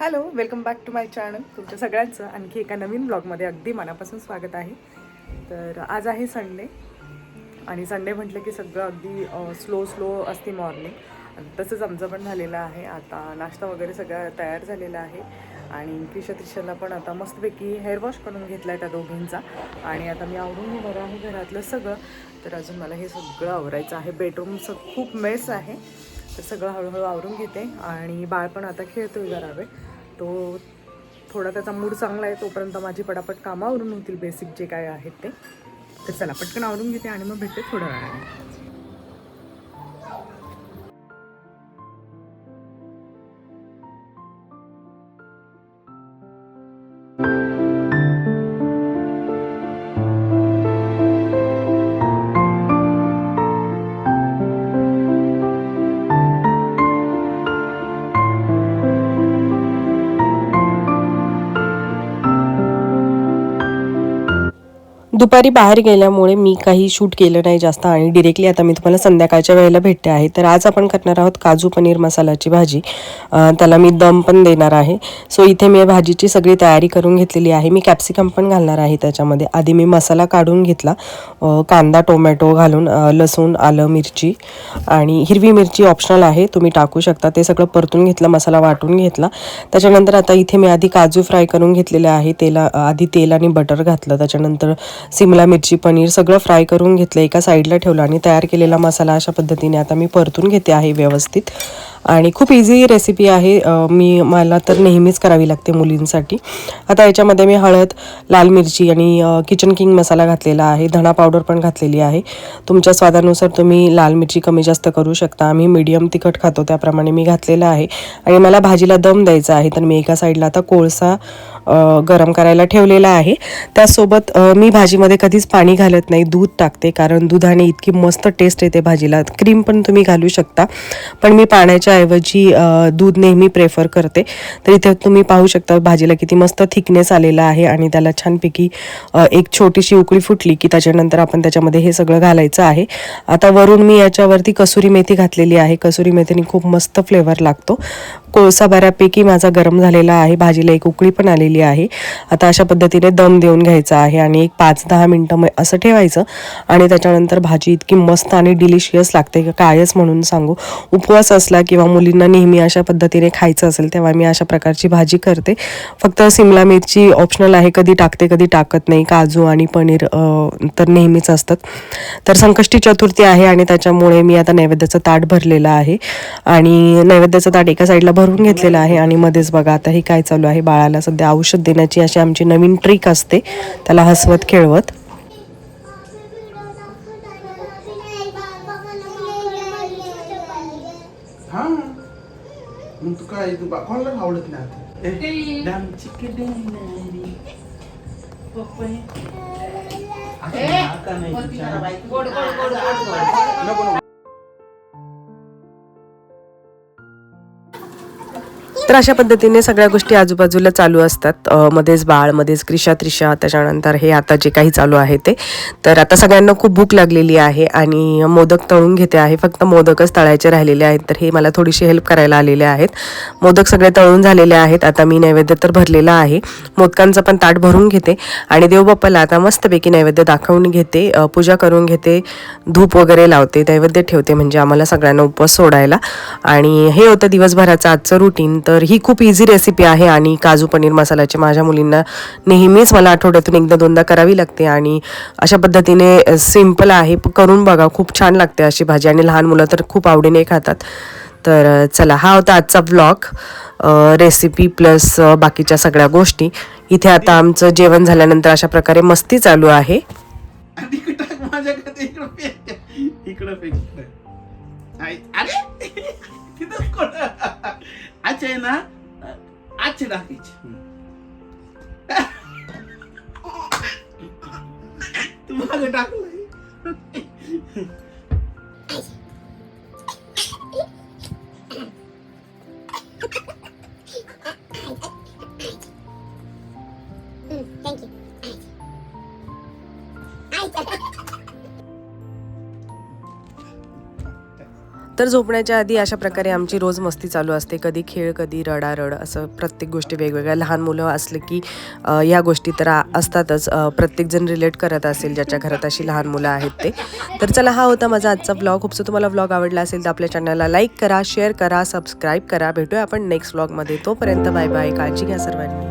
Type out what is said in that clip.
Hello, welcome back to my channel. तुमच्या सगळ्यांचं आणखी एका नवीन ब्लॉगमध्ये अगदी मनापासून स्वागत आहे. तर आज आहे संडे आणि संडे म्हटलं की सगळं अगदी स्लो असते मॉर्निंग. तसंच आमचं पण झालेलं आहे. आता नाश्ता वगैरे सगळं तयार झालेला आहे आणि त्रिशाला पण आता मस्तपैकी हेअर वॉश करून घेतला आहे त्या दोघींचा. आणि आता मी आवरून घेणार आहे घरातलं सगळं. तर अजून मला हे सगळं आवरायचं आहे. बेडरूमचं खूप मेस आहे, तर सगळं हळूहळू आवरून घेते. आणि बाळ पण आता खेळतोय जरा वेळ. तो थोडा त्याचा मूड चांगला आहे तोपर्यंत माझी पटापट कामावरून होतील बेसिक जे काय आहेत ते. तर चला पटकन आवरून घेते आणि मग भेटते थोड्या वेळाने. दुपारी बाहेर गेल्यामुळे मी काही शूट केलं नाही जास्त आणि डिरेक्टली आता मी तुम्हाला संध्याकाळच्या वेळेला भेटते आहे. तर आज आपण करणार आहोत काजू पनीर मसाल्याची भाजी. त्याला मी दम पण देणार आहे. सो इथे मी भाजीची सगळी तयारी करून घेतलेली आहे. मी कॅप्सिकम पण घालणार आहे त्याच्यामध्ये. आधी मी मसाला काढून घेतला, कांदा टोमॅटो घालून, लसूण आलं मिरची आणि हिरवी मिरची ऑप्शनल आहे, तुम्ही टाकू शकता. ते सगळं परतून घेतलं, मसाला वाटून घेतला. त्याच्यानंतर आता इथे मी आधी काजू फ्राय करून घेतलेले आहे. आधी तेल आणि बटर घातलं, त्याच्यानंतर शिमला मिरची पनीर सगळं फ्राय करून घेतलं, एका साईडला ठेवलं आणि तयार केलेला मसाला अशा पद्धतीने आता मी परतून घेते आहे व्यवस्थित. आणि खूप इझी रेसिपी आहे, मला तर नेहमीच करावी लागते मुलींसाठी. आता याच्यामध्ये मी हळद, लाल मिरची आणि किचन किंग मसाला घातलेला आहे. धणा पावडर पण घातलेली आहे. तुमच्या स्वादानुसार तुम्ही लाल मिरची कमी जास्त करू शकता. आम्ही मीडियम तिखट खातो त्याप्रमाणे मी घातलेलं आहे. आणि मला भाजीला दम द्यायचा आहे, तर मी एका साईडला आता कोळसा गरम करायला ठेवलेला आहे. त्यासोबत मी भाजीमध्ये कधीच पाणी घालत नाही, दूध टाकते, कारण दुधाने इतकी मस्त टेस्ट येते भाजीला. क्रीम पण तुम्ही घालू शकता, पण मी पाण्याच्या ऐवजी दूध नेहमी प्रेफर करते. तर इथे तुम्ही पाहू शकता भाजीला किती मस्त थिकनेस आलेला आहे. आणि त्याला छानपैकी एक छोटीशी उकळी फुटली की त्याच्यानंतर आपण त्याच्यामध्ये हे सगळं घालायचं आहे. आता वरून मी याच्यावरती कसुरी मेथी घातलेली आहे. कसुरी मेथीने खूप मस्त फ्लेवर लागतो. कोळसा बऱ्यापैकी माझा गरम झालेला आहे, भाजीला एक उकळी पण आलेली आहे. आता अशा पद्धतीने दम देऊन घ्यायचा आहे आणि एक 5-10 मिनटं असं ठेवायचं. आणि त्याच्यानंतर भाजी इतकी मस्त आणि डिलिशियस लागते की कायच म्हणून सांगू. उपवास असला किंवा मुलींना नेहमी अशा पद्धतीने खायचं असेल तेव्हा मी अशा प्रकारची भाजी करते. फक्त शिमला मिरची ऑप्शनल आहे, कधी टाकते कधी टाकत नाही. काजू आणि पनीर तर नेहमीच असतात. तर संकष्टी चतुर्थी आहे आणि त्याच्यामुळे मी आता नैवेद्याचं ताट भरलेलं आहे आणि नैवेद्याचं ताट एका साईडला भरून घेतलेलं आहे. आणि मध्येच बघा आता हे काय चालू आहे, बाळाला सध्या औषध देण्याची अशी आमची नवीन ट्रिक असते, त्याला हसवत खेळवत. तू काय तू कोणाला आवडत नाही आता. तर अशा पद्धतीने सगळ्या गोष्टी आजूबाजूला चालू असतात. मध्येच बाळ, मध्येच त्रिशा, त्याच्यानंतर हे आता जे काही चालू आहे ते. तर आता सगळ्यांना खूप भूक लागलेली आहे आणि मोदक तळून घेते आहे. फक्त मोदकच तळायचे राहिलेले आहेत, तर हे मला थोडीशी हेल्प करायला आलेले आहेत. मोदक सगळे तळून झालेले आहेत. आता मी नैवेद्य तर भरलेला आहे, मोदकांचं पण ताट भरून घेते आणि देवबाप्पाला आता मस्तपैकी नैवेद्य दाखवून घेते, पूजा करून घेते, धूप वगैरे लावते, नैवेद्य ठेवते, म्हणजे आम्हाला सगळ्यांना उपवास सोडायला. आणि हे होतं दिवसभराचं आजचं रुटीन. तर ही खूप इझी रेसिपी आहे आणि काजू पनीर मसाल्याची माझ्या मुलींना नेहमीच मला आठवड्यातून 1-2दा करावी लागते. आणि अशा पद्धतीने सिम्पल आहे, करून बघा, खूप छान लागते अशी भाजी आणि लहान मुलं तर खूप आवडीने खातात. तर चला, हा होता आजचा व्लॉग, रेसिपी प्लस बाकीच्या सगळ्या गोष्टी. इथे आता आमचं जेवण झाल्यानंतर अशा प्रकारे मस्ती चालू आहे. अच्छा आहे ना, आजचे टाकायचे तू मागे टाकलंय. तर झोपण्याच्या आधी अशा प्रकारे आमची रोज मस्ती चालू असते, कधी खेळ कधी रडारड, असं प्रत्येक गोष्टी वेगवेगळ्या. लहान मुलं असले की ह्या गोष्टी तर असतातच, प्रत्येकजण रिलेट करत असेल ज्याच्या घरात अशी लहान मुलं आहेत ते. तर चला, हा होता माझा आजचा व्लॉग. खूपसं तुम्हाला व्लॉग आवडला असेल तर आपल्या चॅनलला लाईक करा, शेअर करा, सबस्क्राईब करा. भेटूया आपण नेक्स्ट व्लॉगमध्ये. तोपर्यंत बाय बाय, काळजी घ्या सर्वांनी.